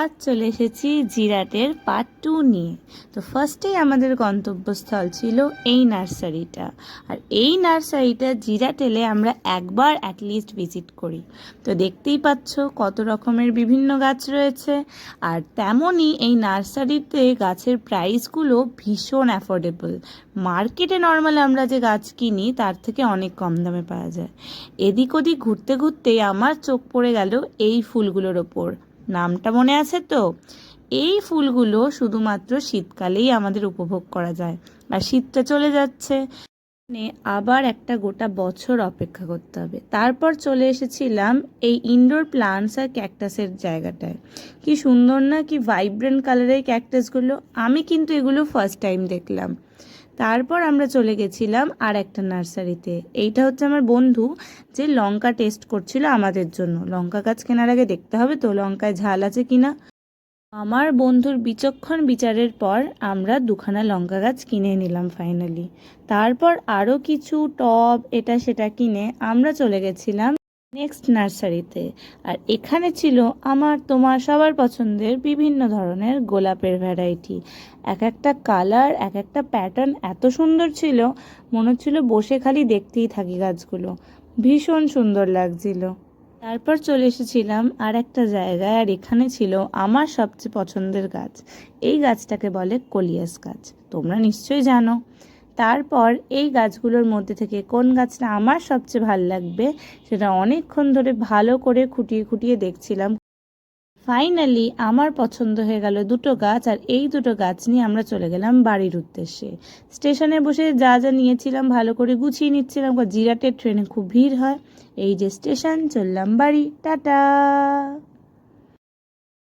আজ চলে এসেছি জিরাটের পার্ট 2 নিয়ে। তো ফার্স্টেই আমাদের গন্তব্যস্থল ছিল এই নার্সারিটা। আর এই নার্সারিটা জিরাট এলে আমরা একবার অ্যাটলিস্ট ভিজিট করি। তো দেখতেই পাচ্ছ কত রকমের বিভিন্ন গাছ রয়েছে। আর তেমনই এই নার্সারিতে গাছের প্রাইসগুলো ভীষণ অ্যাফোর্ডেবল। মার্কেটে নর্মাল আমরা যে গাছ কিনি তার থেকে অনেক কম দামে পাওয়া যায়। এদিক ওদিক ঘুরতে ঘুরতেই আমার চোখ পড়ে গেল এই ফুলগুলোর ওপর। নামটা মনে আছে তো? এই ফুলগুলো শুধুমাত্র শীতকালেই আমাদের উপভোগ করা যায়, আর শীতটা চলে যাচ্ছে, আবার একটা গোটা বছর অপেক্ষা করতে হবে। তারপর চলে এসেছিলাম এই ইনডোর প্লান্টস আর ক্যাকটাসের জায়গাটায়। কি সুন্দর না, কি ভাইব্রেন্ট কালারের ক্যাকটাসগুলো। আমি কিন্তু এগুলো ফার্স্ট টাইম দেখলাম। তারপর আমরা চলে গেছিলাম আর একটা নার্সারিতে। এইটা হচ্ছে আমার বন্ধু যে লঙ্কা টেস্ট করছিল আমাদের জন্য। লঙ্কা গাছ কেনার আগে দেখতে হবে তো লঙ্কায় ঝাল আছে কিনা। আমার বন্ধুর বিচক্ষণ বিচারের পর আমরা দুখানা লঙ্কা গাছ কিনে নিলাম ফাইনালি। তারপর আরও কিছু টব এটা সেটা কিনে আমরা চলে গেছিলাম নেক্সট নার্সারিতে। আর এখানে ছিল আমার তোমার সবার পছন্দের বিভিন্ন ধরনের গোলাপের ভ্যারাইটি। এক একটা কালার, এক একটা প্যাটার্ন এত সুন্দর ছিল, মনে হচ্ছিল বসে খালি দেখতেই থাকি গাছগুলো। ভীষণ সুন্দর লাগছিল। তারপর চলে এসেছিলাম আর একটা জায়গায়, আর এখানে ছিল আমার সবচেয়ে পছন্দের গাছ। এই গাছটাকে বলে কলিয়াস গাছ, তোমরা নিশ্চয়ই জানো। তারপর এই গাছগুলোর মধ্যে থেকে কোন গাছটা আমার সবচেয়ে ভালো লাগবে সেটা অনেকক্ষণ ধরে ভালো করে খুঁটিয়ে খুঁটিয়ে দেখছিলাম। ফাইনালি আমার পছন্দ হয়ে গেল দুটো গাছ, আর এই দুটো গাছ নিয়ে আমরা চলে গেলাম বাড়ির উদ্দেশ্যে। স্টেশনে বসে যা যা নিয়েছিলাম ভালো করে গুছিয়ে নিচ্ছিলাম, জিরাটের ট্রেনে খুব ভিড় হয়। এই যে স্টেশন, চললাম বাড়ি, টাটা।